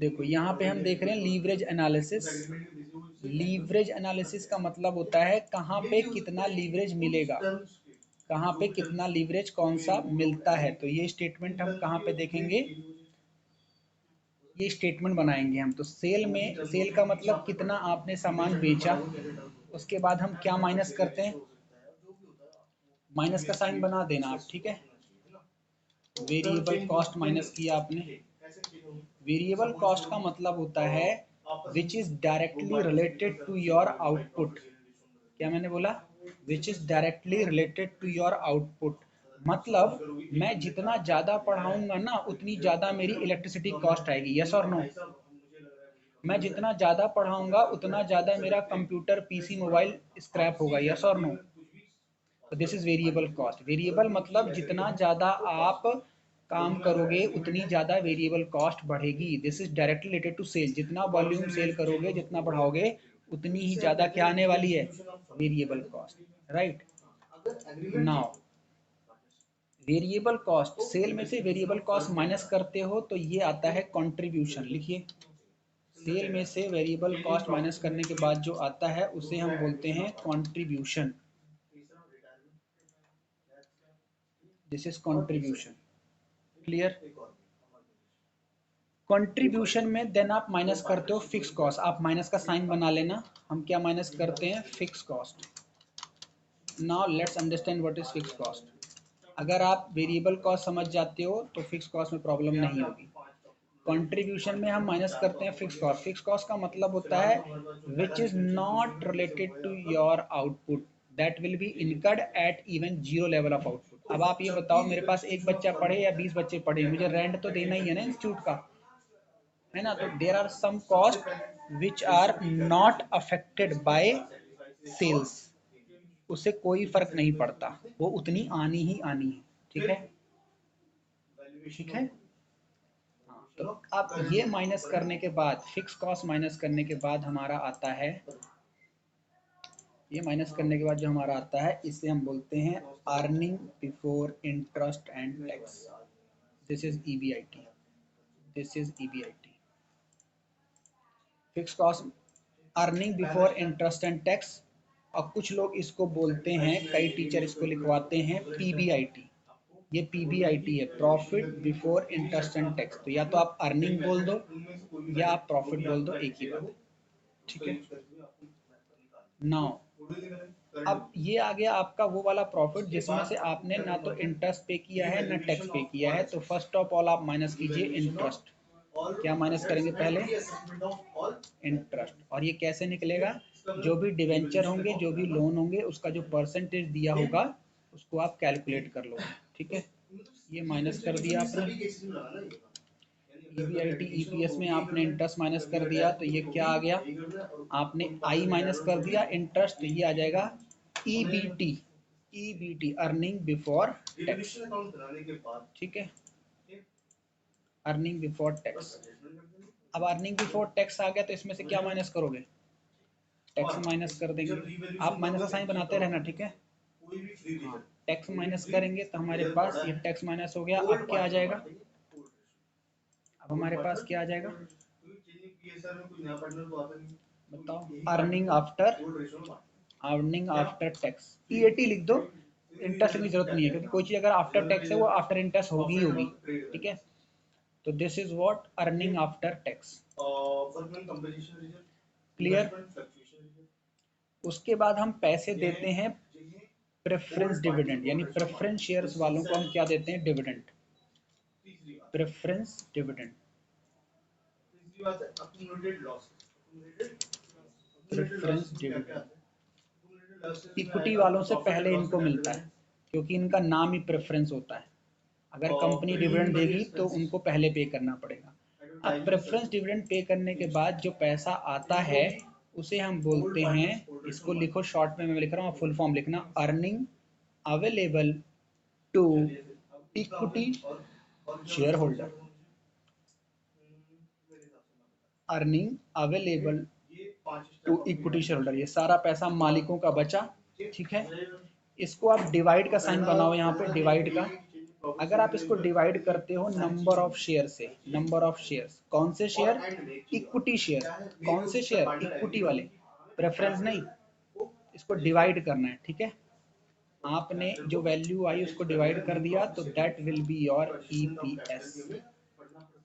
देखो यहाँ पे हम देख रहे हैं लीवरेज एनालिसिस। लीवरेज एनालिसिस का मतलब होता है कहाँ पे कितना लीवरेज मिलेगा, कहाँ पे कितना लीवरेज कौन सा मिलता है। तो ये स्टेटमेंट हम कहाँ पे देखेंगे, ये स्टेटमेंट बनाएंगे हम। तो सेल में, सेल का मतलब कितना आपने सामान बेचा, उसके बाद हम क्या माइनस करते हैं, माइनस का साइन बना देना आप, ठीक है। वेरिएबल कॉस्ट माइनस किया आपने। वेरिएबल कॉस्ट का मतलब होता है which is directly related to your output. क्या मैंने बोला, which is directly related to your output. मतलब मैं जितना ज्यादा पढ़ाऊंगा ना उतनी ज्यादा मेरी इलेक्ट्रिसिटी कॉस्ट आएगी, यस और नो। मैं जितना ज्यादा पढ़ाऊंगा उतना ज्यादा मेरा कंप्यूटर पीसी मोबाइल स्क्रैप होगा, यस और नो। तो this is variable cost. Variable मतलब जितना ज्यादा आप काम करोगे उतनी ज्यादा वेरिएबल कॉस्ट बढ़ेगी। This is directly related to sale. जितना वॉल्यूम सेल करोगे, जितना बढ़ाओगे, उतनी ही ज्यादा क्या आने वाली है, variable cost, right. Now variable cost, sale में से वेरिएबल कॉस्ट माइनस करते हो तो ये आता है कंट्रीब्यूशन। लिखिए, सेल में से वेरिएबल कॉस्ट माइनस करने के बाद जो आता है उसे हम बोलते हैं contribution. This is contribution, clear. Contribution में देन आप माइनस करते हो फिक्स कॉस्ट। आप माइनस का साइन बना लेना। हम क्या माइनस करते हैं, fix cost. Now let's understand what is fix cost. अगर आप वेरिएबल कॉस्ट समझ जाते हो तो फिक्स कॉस्ट में प्रॉब्लम नहीं होगी। कंट्रीब्यूशन में हम माइनस करते हैं फिक्स कॉस्ट। फिक्स कॉस्ट का मतलब होता है which is not related to your output that will be incurred at even zero level of output. अब आप ये बताओ, मेरे पास एक बच्चा पढ़े या 20 बच्चे पढ़े, मुझे रेंट तो देना ही है ना इंस्टीट्यूट का, है ना। तो there are some cost which are not affected by sales, उससे कोई फर्क नहीं पड़ता, वो उतनी आनी ही आनी है, ठीक है, ठीक है। हाँ, तो अब ये माइनस करने के बाद, फिक्स कॉस्ट माइनस करने के बाद हमारा आता है, ये माइनस करने के बाद जो हमारा आता है इसे हम बोलते हैं earning before interest and tax. This is EBIT, this is EBIT, fix cost earning before interest and tax. और कुछ लोग इसको बोलते हैं, कई टीचर इसको लिखवाते हैं पीबीआईटी। ये पीबीआईटी है, profit before interest and tax. तो या तो आप अर्निंग बोल दो या आप प्रॉफिट बोल दो, एक ही बात है, ठीक है। नाउ अब ये आ गया आपका वो वाला प्रॉफिट जिसमें से आपने ना तो इंटरेस्ट पे किया है ना टैक्स पे किया है। तो फर्स्ट ऑफ ऑल आप माइनस कीजिए इंटरेस्ट। क्या माइनस करेंगे पहले, इंटरेस्ट। और ये कैसे निकलेगा, जो भी डिवेंचर होंगे, जो भी लोन होंगे, उसका जो परसेंटेज दिया होगा उसको आप कैलकुलेट कर लो, ठीक है। ये माइनस कर दिया आपने। ईबीआईटी ईपीएस में आपने इंटरेस्ट माइनस कर दिया तो ये क्या आ गया, आपने आई माइनस कर दिया इंटरेस्ट, तो ये आ जाएगा EBT. EBT earning before tax, ठीक है, अर्निंग बिफोर टैक्स। अब अर्निंग बिफोर टैक्स आ गया तो इसमें से क्या माइनस करोगे, टैक्स माइनस कर देंगे। आप माइनस का साइन बनाते रहना, ठीक है। हाँ, टैक्स माइनस करेंगे तो हमारे पास ये टैक्स माइनस हो गया। अब क्या आ जाएगा, अब हमारे पास क्या आ जाएगा, बताओ, earning after, earning after tax. EAT लिख दो, इंटरेस्ट की जरूरत नहीं है, क्योंकि कोई चीज अगर आफ्टर टैक्स है वो आफ्टर इंटरेस्ट होगी ही होगी, ठीक है। तो this is what earning after tax, clear. उसके बाद हम पैसे देते हैं प्रेफरेंस डिविडेंड, यानी प्रेफरेंस शेयर्स वालों को हम क्या देते हैं, dividend, preference dividend, preference dividend. Equity वालों से पहले इनको मिलता है क्योंकि इनका नाम ही प्रेफरेंस होता है। अगर कंपनी डिविडेंड देगी तो उनको पहले पे करना पड़ेगा। अब प्रेफरेंस डिविडेंड पे करने के बाद जो पैसा आता है उसे हम बोलते हैं, इसको लिखो शॉर्ट में मैं लिख रहा हूँ, फुल फॉर्म लिखना, earning available to equity share holder, earning available to equity share holder. ये सारा पैसा मालिकों का बचा, ठीक है। इसको आप डिवाइड का साइन बनाओ यहाँ पे, डिवाइड का, अगर आप इसको डिवाइड करते हो नंबर ऑफ शेयर से, नंबर ऑफ शेयर्स, कौन से शेयर? Equity share. कौन से शेयर? इक्विटी वाले, प्रेफरेंस नहीं। इसको डिवाइड करना है, ठीक है। आपने जो वैल्यू आई उसको डिवाइड कर दिया तो that will be your EPS,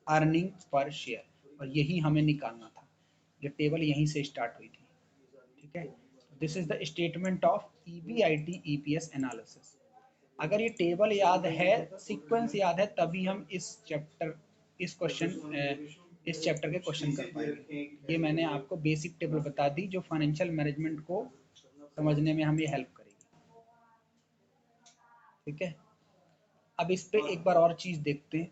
earning per share, और यही हमें निकालना था। ये टेबल यहीं से स्टार्ट हुई थी, ठीक है। This is the statement of EBIT EPS analysis. अगर ये टेबल याद है, सीक्वेंस याद है, तभी हम इस चैप्टर इस चैप्टर के क्वेश्चन कर पाएंगे। ये मैंने आपको बेसिक टेबल बता दी जो फाइनेंशियल मैनेजमेंट को समझने में हमें हेल्प करेगी, ठीक है। अब इस पे एक बार और चीज देखते हैं।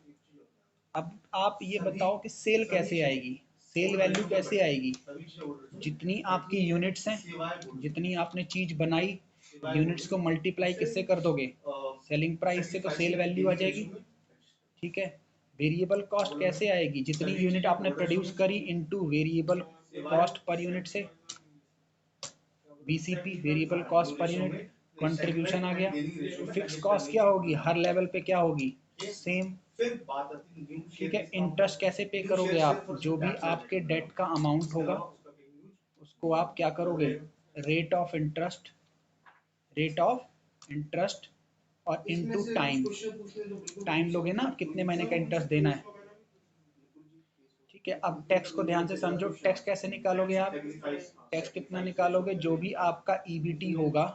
अब आप ये बताओ कि सेल कैसे आएगी, सेल वैल्यू कैसे आएगी? जितनी आपकी यूनिट्स हैं, जितनी आपने चीज बनाई, यूनिट्स को मल्टीप्लाई किससे कर दोगे? सेलिंग प्राइस से, तो सेल वैल्यू आ जाएगी, ठीक है। वेरिएबल कॉस्ट कैसे आएगी? जितनी यूनिट आपने प्रोड्यूस करी into variable cost per unit से, BCP, variable cost per unit, contribution आ गया। फिक्स कॉस्ट क्या होगी? हर लेवल पे क्या होगी? सेम, ठीक है। इंटरेस्ट कैसे पे करोगे आप? जो भी आपके डेट का अमाउंट होगा उसको आप क्या करोगे? Rate of interest, rate of interest और इनटू टाइम, टाइम लोगे ना, कितने महीने का इंटरेस्ट देना है, ठीक है। अब टैक्स को ध्यान से समझो, टैक्स कैसे निकालोगे आप? टैक्स कितना निकालोगे? जो भी आपका ईबीटी होगा,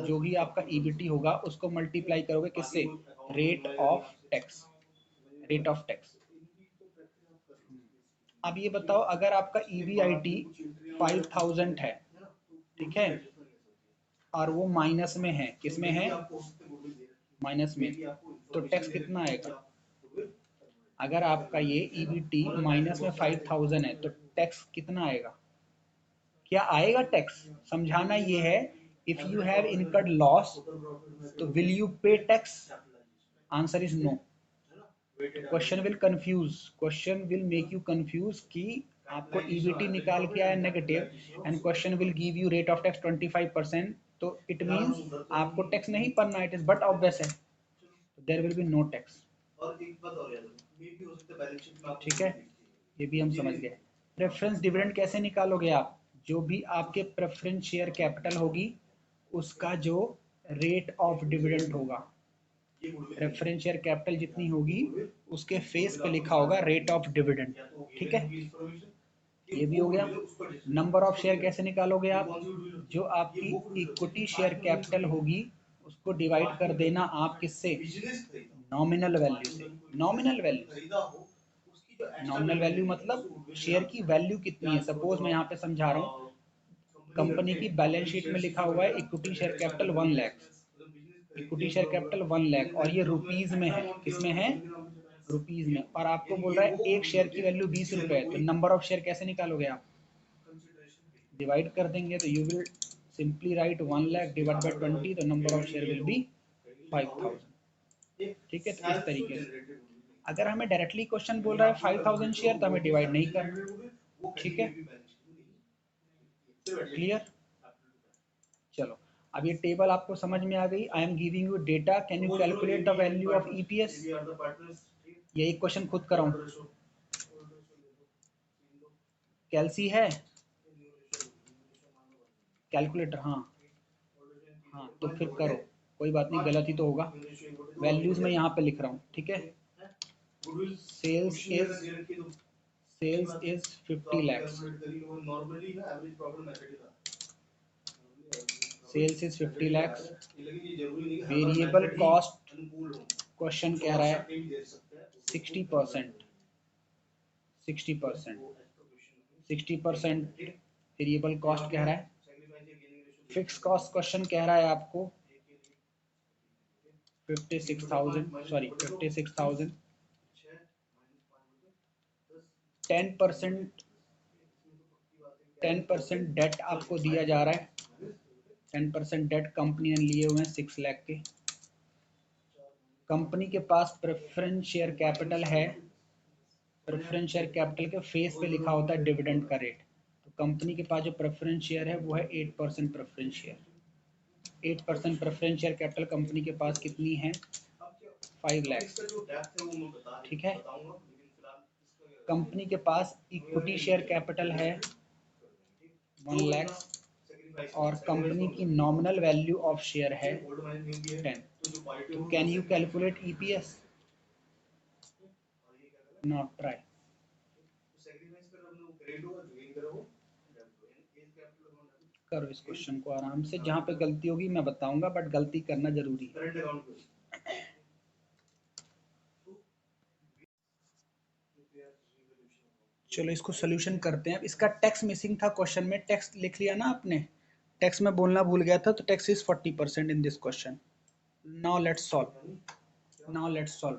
जो भी आपका ईबीटी होगा उसको मल्टीप्लाई करोगे किससे? Rate of tax, rate of tax. अब ये बताओ, अगर आपका ईबीआईटी 5000 है, ठीक है, और वो माइनस में है, किस में है? माइनस में, तो टैक्स कितना आएगा? अगर आपका ये ईबीटी माइनस में 5000 है तो टैक्स कितना आएगा? क्या आएगा टैक्स? समझाना ये है, if you have incurred loss तो will you pay tax? Answer is no. Question will confuse, question will make you confuse कि आपको ईबीटी निकाल के आया negative and question will give you rate of tax 25%, तो इट मींस आपको tax नहीं भरना, इट इज बट ऑब्वियस है, there will be no tax, ठीक है। ये भी हम समझ गए। प्रेफरेंस डिविडेंड कैसे निकालोगे आप? जो भी आपके प्रेफरेंस शेयर कैपिटल होगी उसका जो रेट ऑफ डिविडेंड होगा, प्रेफरेंस शेयर कैपिटल जितनी होगी उसके फेस पे लिखा होगा रेट ऑफ डिविडेंड, ठीक है। ये भी हो गया। नंबर ऑफ शेयर कैसे निकालोगे आप? जो आपकी इक्विटी शेयर कैपिटल होगी उसको डिवाइड कर देना आप किससे? नॉमिनल वैल्यू से। नॉमिनल वैल्यू, नॉमिनल वैल्यू मतलब शेयर की वैल्यू कितनी है। सपोज मैं यहाँ पे समझा रहा हूँ, कंपनी की बैलेंस शीट में लिखा हुआ है equity share capital 1 lakh, equity share capital 1 lakh, और ये रुपीज में है, किसमें है? रुपीज में। और आपको बोल रहा है एक शेयर की वैल्यू 20 रुपए, तो नंबर ऑफ शेयर कैसे निकालोगे आप? डिवाइड कर देंगे, तो you will simply write 1 lakh divide by 20, तो number of share will be 5000, ठीक है। तो इस तरीके से अगर हमें डायरेक्टली क्वेश्चन बोल रहा है 5000 शेयर तो हमें डिवाइड नहीं करना, ठीक है। क्लियर? चलो, अब ये टेबल आपको समझ में आ गई। I am giving you data, can you calculate the value of EPS? ये एक क्वेश्चन खुद कराऊं? कैलसी है कैलकुलेटर? हाँ हाँ, तो फिर करो, कोई बात नहीं, गलत ही तो होगा। वैल्यूज में यहाँ पे लिख रहा हूँ, ठीक है। Sales is 50 lakhs, sales is 50 lakhs। Variable cost question कह रहा है 60%, 60% वेरिएबल कॉस्ट कह रहा है। फिक्स कॉस्ट क्वेश्चन कह रहा है आपको 56,000, सॉरी 56,000। 10% डेट आपको दिया जा रहा है, 10% डेट कंपनी ने लिए हुए हैं 6 लाख के। कंपनी के पास प्रेफरेंस शेयर कैपिटल है, प्रेफरेंस शेयर कैपिटल के फेस पे लिखा होता है डिविडेंड का रेट। तो कंपनी के पास जो प्रेफरेंस शेयर है वो है 8% preference share. 8% preference share capital company के पास कितनी है? 5 लाख, ठीक है। कंपनी के पास इक्विटी शेयर कैपिटल है 1 लाख और कंपनी की नॉमिनल वैल्यू ऑफ शेयर है 10। तो can you calculate EPS? Not try. करो इस क्वेश्चन को आराम से, जहां पे गलती होगी मैं बताऊंगा, बट गलती करना जरूरी है। चलो इसको सोल्यूशन करते हैं। अब इसका टेक्स्ट मिसिंग था क्वेश्चन में, टेक्स्ट लिख लिया ना आपने, टेक्स्ट में बोलना भूल गया था, तो tax is 40% in this question. Now let's solve.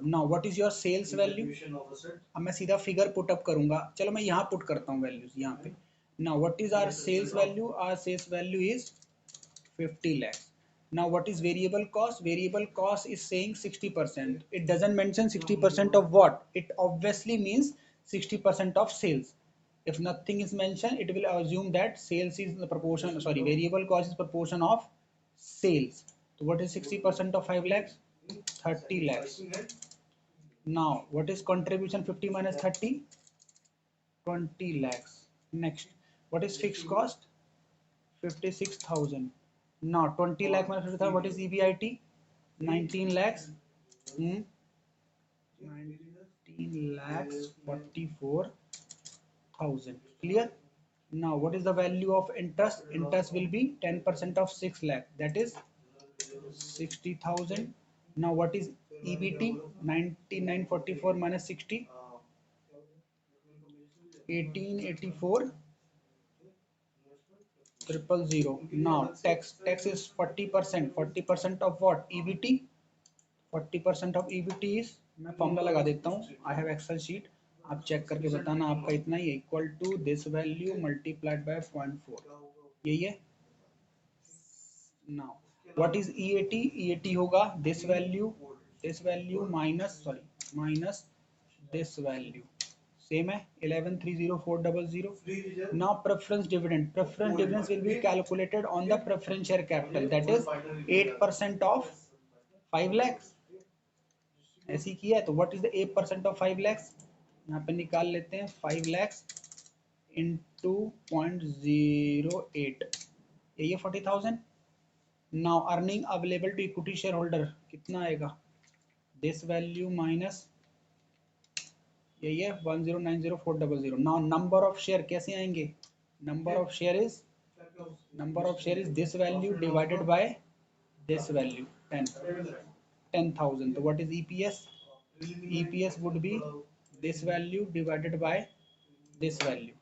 Now what is your sales value? अब मैं सीधा फिगर पुट अप करूंगा, चलो मैं यहाँ पुट करता हूँ वैल्यूज यहाँ पे। Now what is our sales value? Our sales value is 50 lakhs. Now what is variable cost? Variable cost is saying 60%. It doesn't mention 60% of what? It obviously means 60% of sales. If nothing is mentioned, it will assume that sales is the proportion, sorry, variable cost is proportion of sales. So what is 60% of 5 lakhs? 30 lakhs. Now what is contribution 50 minus 30? 20 lakhs. Next, what is fixed cost? 56,000. Now 20 lakh minus 50,000, what is EBIT? 19 lakhs. 19 lakhs 44,000. Clear? Now what is the value of interest? Interest will be 10% of 6 lakh, that is 60,000. Now what is EBT? 9944 minus 60, 1884 000. Now tax is 40%. 40% of what? EBT. 40% of EBT is, मैं formula लगा देता हूँ, I have excel sheet, आप check करके बताना आपका इतना ही, equal to this value multiplied by 0.4, यही है। Now what is EAT? EAT होगा this value minus this value, same है 11,304,000. Now preference dividend will be calculated on the preference share capital, that is 8% of 5 lakhs. ऐसी किया है, तो what is the 8% of 5 lakhs? यहाँ पे निकाल लेते हैं 5 lakhs इंटू 0.08, यही है 40,000. Now earning available to equity share holder कितना आएगा? दिस वैल्यू माइनस, यही है 1090400. नाउ नंबर ऑफ शेयर कैसे आएंगे? Number of share is this value divided by this value 10,000. तो what is EPS? EPS would be this value divided by this value.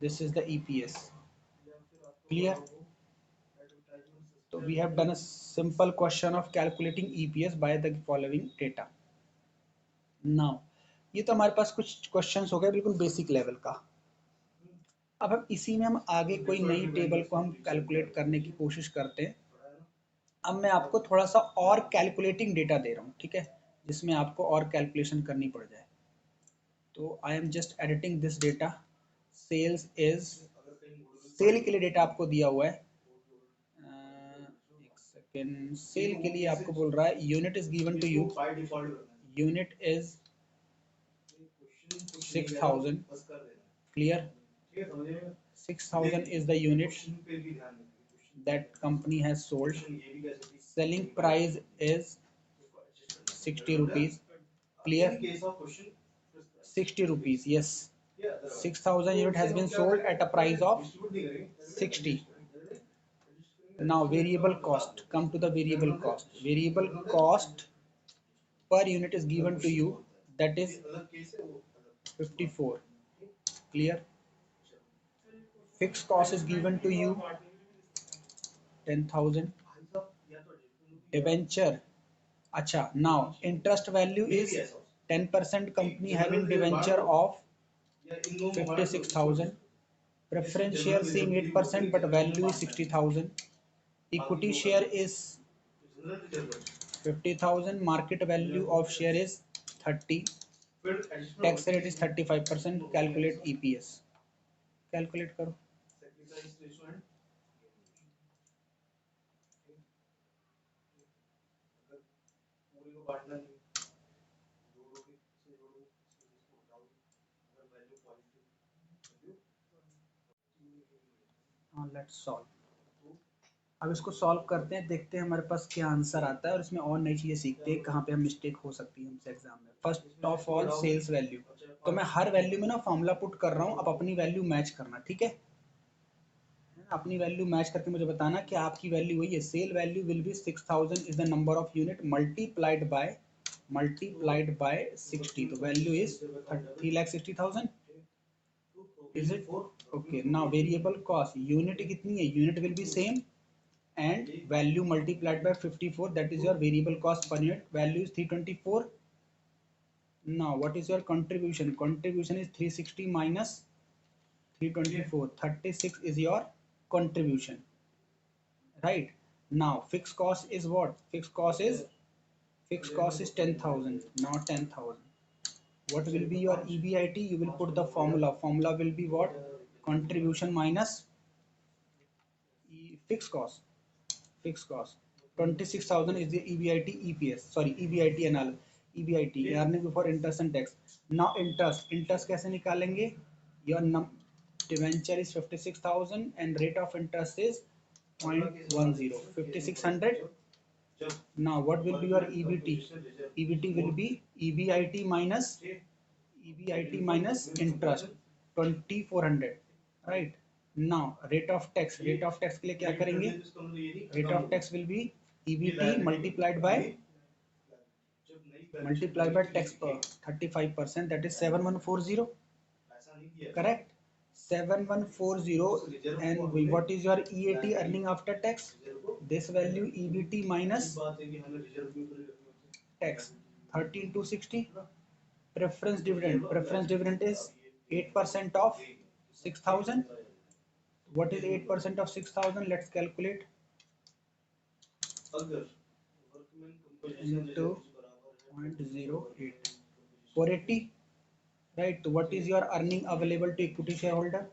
This is the EPS. Clear? So we have done a simple question of calculating EPS by the following data. Now ये तो हमारे पास कुछ questions हो गए बिल्कुल basic level का। अब हम इसी में हम आगे कोई नई टेबल को हम कैलकुलेट करने की कोशिश करते हैं। अब मैं आपको थोड़ा सा और कैलकुलेटिंग डेटा दे रहा हूँ, ठीक है, जिसमें आपको और कैलकुलेशन करनी पड़ जाए। तो I am just editing this data. Sales is, sale के लिए डेटा आपको दिया हुआ है, एक सेकेंड, सेल के लिए आपको बोल रहा है unit is given to you, unit is 6,000. Clear? 6,000 is the unit that company has sold. Selling price is 60 rupees. Clear? 60 rupees, yes. 6,000 unit has been sold at a price of 60. Now variable cost, come to the variable cost. Variable cost per unit is given to you, that is 54. Clear? Fixed cost is given to you 10,000. Debenture, acha, now interest value is 10%, company having debenture of 56,000. Preference share seeing 8%, but value is 60,000. Equity share is 50,000. Market value of share is 30. Tax rate is 35%. Calculate EPS. Calculate करो. Let's solve. अब इसको solve करते हैं, देखते हैं हमारे पास क्या answer आता है और इसमें और नई चीजें सीखते हैं कहाँ पे हम मिस्टेक हो सकती है हमसे एग्जाम में। First of all sales value, तो मैं हर वैल्यू में ना फॉर्मूला पुट कर रहा हूँ, अब अपनी वैल्यू मैच करना, ठीक है। अपनी वैल्यू मैच करके मुझे बताना कि आपकी वैल्यू वही है। Sale value will be 6000 is the number of unit multiplied by 60, तो value is 3,60,000। Is it okay? Now variable cost, unit कितनी है, unit will be same and value multiplied by 54, that is your variable cost per unit, value is 324. Now what is your contribution? Contribution is 360 minus 324, 36 is your contribution, right? Now fixed cost is what? Fixed cost is 10,000. Now 10,000, what will be your EBIT? You will put the formula will be what? Contribution minus fixed cost 26,000 is the EBIT EPS, sorry EBIT analysis, EBIT earning before interest and tax. Now interest कैसे निकालेंगे? Your debenture is 56,000 and rate of interest is 0.10, 5600. Now what will be your EBT? EBT will be EBIT minus interest 2400, right? Now rate of tax के लिए क्या करेंगे? Rate of tax will be EBT multiplied by tax per 35%, that is 7140, correct? 7140. And what is your EAT, earning after tax? This value EBT minus tax 13260. Preference dividend is 8% of 6000. What is 8% of 6000? Let's calculate. Into 0.08, 480, right? So what is your earning available to equity shareholder?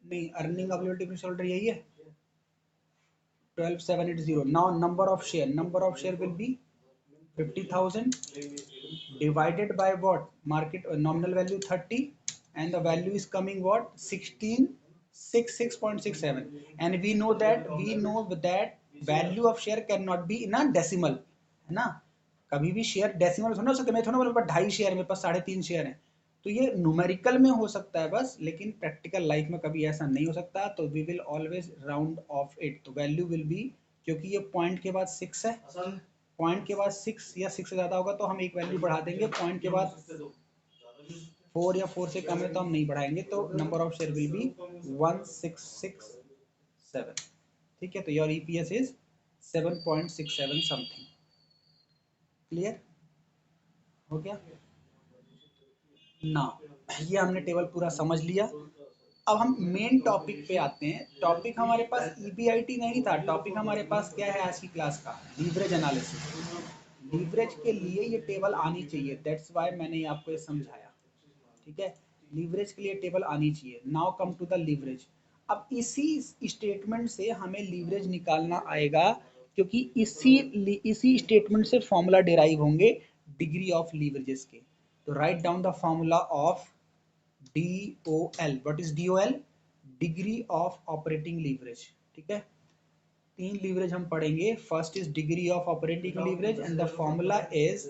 नहीं, earning available to equity shareholder यही है 12780. Now number of share will be 50,000 divided by what? Market nominal value 30 and the value is coming what? 1666.67, and we know that value of share cannot be in a decimal, है ना? कभी भी share decimal थोड़ा हो सकता है, मैं थोड़ा बोल 2.5 शेयर, मेरे पास 3.5 शेयर हैं, तो ये न्यूमेरिकल में हो सकता है बस, लेकिन प्रैक्टिकल लाइफ में कभी ऐसा नहीं हो सकता, तो we will always round off it. तो वैल्यू विल बी, क्योंकि ये पॉइंट के बाद 6 है, पॉइंट के बाद 6 या 6 से ज्यादा होगा तो हम एक वैल्यू बढ़ा देंगे, पॉइंट के बाद 4 या 4 से कम है तो हम नहीं बढ़ाएंगे, तो number of share will be 1667, ठीक है? तो your EPS is 7.67 something. Clear हो गया ना? ये हमने टेबल पूरा समझ लिया। अब हम मेन टॉपिक पे आते हैं। टॉपिक हमारे पास EBIT नहीं था, टॉपिक हमारे पास क्या है आज की क्लास का? Leverage analysis. लीवरेज के लिए ये टेबल आनी चाहिए, दैट्स व्हाई मैंने आपको ये समझाया, ठीक है? लीवरेज के लिए टेबल आनी चाहिए। Now come to the leverage. अब इसी स्टेटमेंट से हमें लीवरेज निकालना आएगा, क्योंकि इसी स्टेटमेंट से फॉर्मूला डिराइव होंगे डिग्री ऑफ लीवरेजेस के। तो write down the formula of DOL। What is DOL? Degree of operating leverage, ठीक है? 3 लीवरेज हम पढ़ेंगे। First is degree of operating leverage and the formula is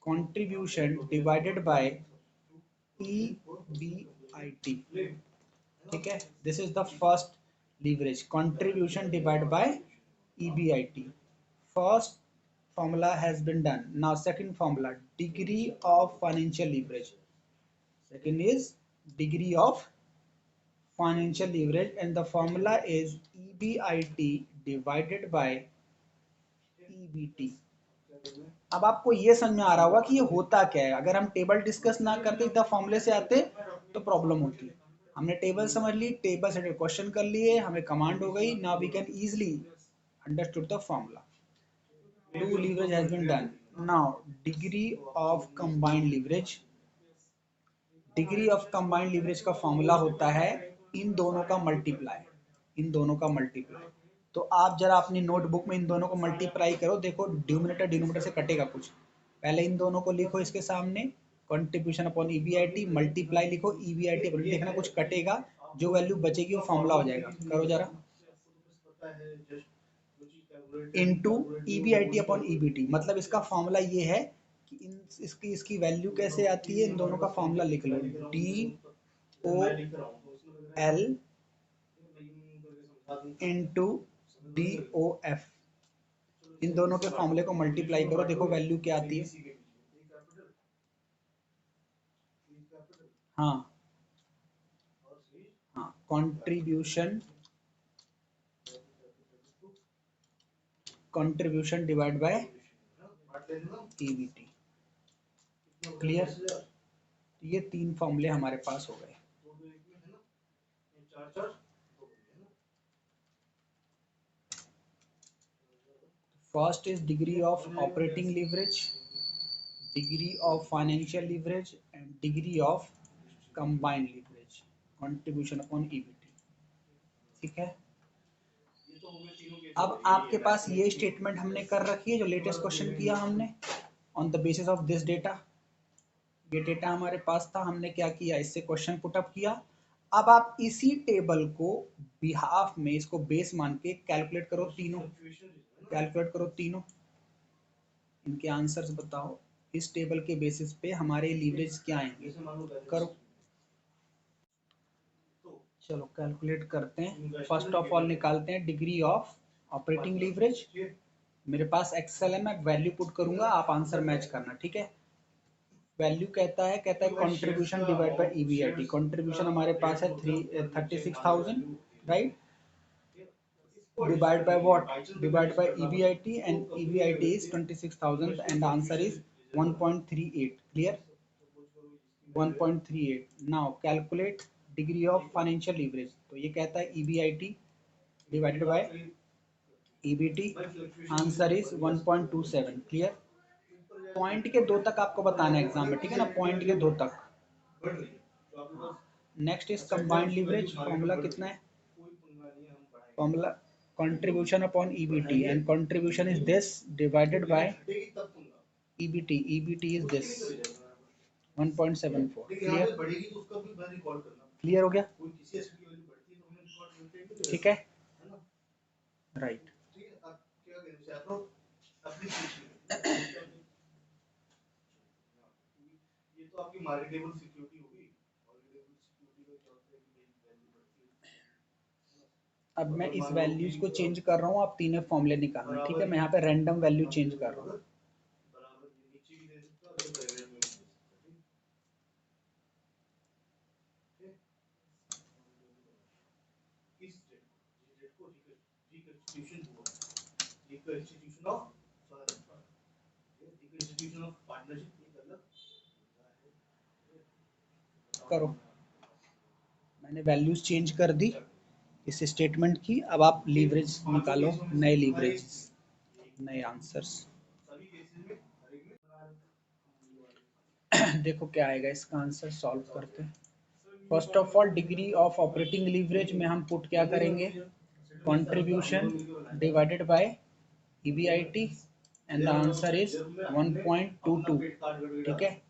contribution divided by EBIT, ठीक है? This is the first leverage, contribution divided by EBIT. First formula has been done. Now second formula, degree of financial leverage. Second is degree of financial leverage and the formula is EBIT divided by EBT. अब आपको ये समझ में आ रहा होगा कि ये होता क्या है। अगर हम टेबल डिस्कस ना करते, इतना फॉर्मूले से आते तो प्रॉब्लम होती। हमने टेबल समझ ली, टेबल से क्वेश्चन कर लिए, हमें कमांड हो गई, now we can easily understood the formula. 2 leverage has been done. Now degree of combined leverage degree of combined leverage का फॉर्मूला होता है इन दोनों का मल्टीप्लाई, इन दोनों का मल्टीप्लाई। तो आप जरा अपनी नोटबुक में इन दोनों को मल्टीप्लाई करो, देखो डिनोमिनेटर डिनोमिनेटर से कटेगा कुछ। पहले इन दोनों को लिखो इसके सामने, कंट्रीब्यूशन अपॉन ईबीआईटी, मल्टीप्लाई लिखो ईबीआईटी अपॉन, देखना कुछ कटेगा, जो वैल्यू बचेगी वो फॉर्मूला हो जाएगा। करो जरा, इनटू ईबीआईटी अपॉन ईबीटी, मतलब इसका फॉर्मूला ये है कि इसकी वैल्यू कैसे आती है, इन दोनों का फॉर्मूला लिख लो, D O L into D O F. इन दोनों के फॉर्मूले को मल्टीप्लाई करो, देखो वैल्यू क्या आती है। हाँ हाँ, contribution, contribution divide by EBT. Clear? ये तीन फॉर्मूले हमारे पास हो गए। First is degree of operating leverage, degree of financial leverage and degree of combined leverage, contribution upon EBT. ठीक है, अब आपके पास ये स्टेटमेंट हमने कर रखी है जो लेटेस्ट क्वेश्चन किया हमने, on the basis of this data. ये डेटा हमारे पास था, हमने क्या किया, इससे क्वेश्चन पुटअप किया। अब आप इसी टेबल को बिहाफ में इसको बेस मान के कैलकुलेट करो तीनों, कैलकुलेट करो तीनों, इनके आंसर्स बताओ। इस टेबल के बेसिस पे हमारे लीवरेज क्या आएंगे, करो। चलो कैलकुलेट करते हैं। फर्स्ट ऑफ ऑल निकालते हैं डिग्री ऑफ ऑपरेटिंग लीवरेज। मेरे पास एक्सेल है, मैं वैल्यू पुट करूंगा, आप आंसर मैच करना, ठीक है। वैल्यू कहता है contribution divide by EBIT. Contribution हमारे पास है 36,000, right, divide by what, divide by EBIT, and EBIT is 26,000 and answer is 1.38। Clear? 1.38। Now calculate degree of financial leverage. तो ये कहता है EBIT divided by EBT, answer is 1.27। Clear? Point के दो तक आपको बताना है एग्जाम में, ठीक है ना, पॉइंट के दो तक। Next is combined leverage. Formula कितना है, formula contribution upon EBT, and contribution is this divided by EBT, EBT is this 1.74। Clear? Clear हो गया? ठीक है, राइट। अब मैं इस वैल्यूज को चेंज कर रहा हूँ, आप तीनों फॉर्मूले निकालना, ठीक है। मैं यहाँ पे रैंडम वैल्यू चेंज कर रहा हूँ। करो, मैंने वैल्यूज चेंज कर दी इस स्टेटमेंट की। अब आप लीवरेज निकालो, नए लीवरेज, नए आंसर्स। देखो क्या आएगा इसका आंसर, सॉल्व करते हैं। First of all degree of operating leverage में हम पुट क्या करेंगे, contribution divided by EBIT, and the answer is 1.22। ठीक है,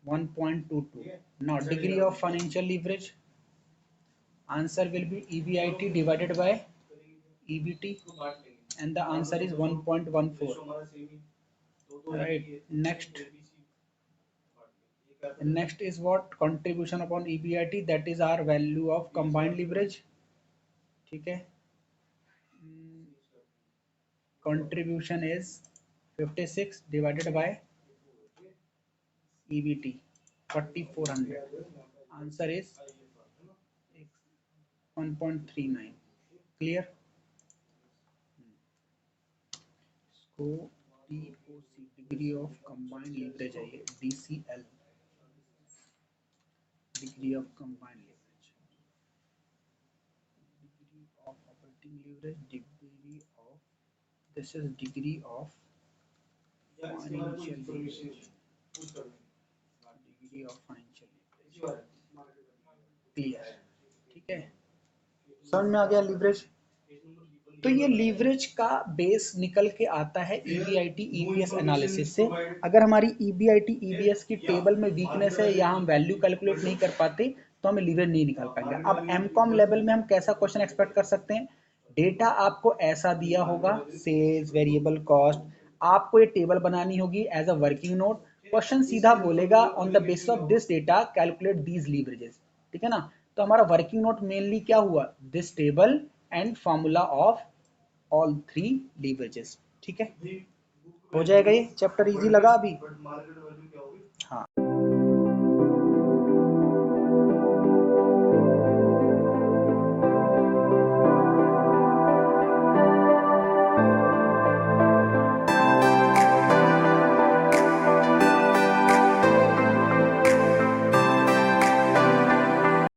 1.22। Now degree of financial leverage, answer will be EBIT divided by EBT, and the answer is 1.14. Right, next is what, contribution upon EBIT, that is our value of combined leverage. ठीक है, contribution is 56 divided by EBT 4400, answer is 1.39। clear? इसको DOC, degree of combined leverage है ये, DCL, degree of combined leverage, degree of operating leverage, degree of, this is degree of financial leverage, degree of financial leverage. Clear, ठीक है, समझ में आ गया leverage. तो ये लीवरेज का बेस निकल के आता है ईबीआईटी ईबीएस एनालिसिस से। अगर हमारी ईबीआईटी ईबीएस की टेबल में वीकनेस है या हम वैल्यू कैलकुलेट नहीं कर पाते तो हमें लीवरेज नहीं निकाल पाएंगे। अब एमकॉम लेवल में हम कैसा क्वेश्चन एक्सपेक्ट कर सकते हैं? डेटा आपको ऐसा दिया होगा, सेल्स, वेरिएबल कॉस्ट, आपको ये टेबल बनानी होगी as a working note. Question सीधा बोलेगा on the basis of this data calculate these leverages, ठीक है ना। तो हमारा वर्किंग नोट मेनली क्या हुआ? This table and formula of all three leverages, ठीक है। हो जाएगा, ये चैप्टर इजी लगा अभी?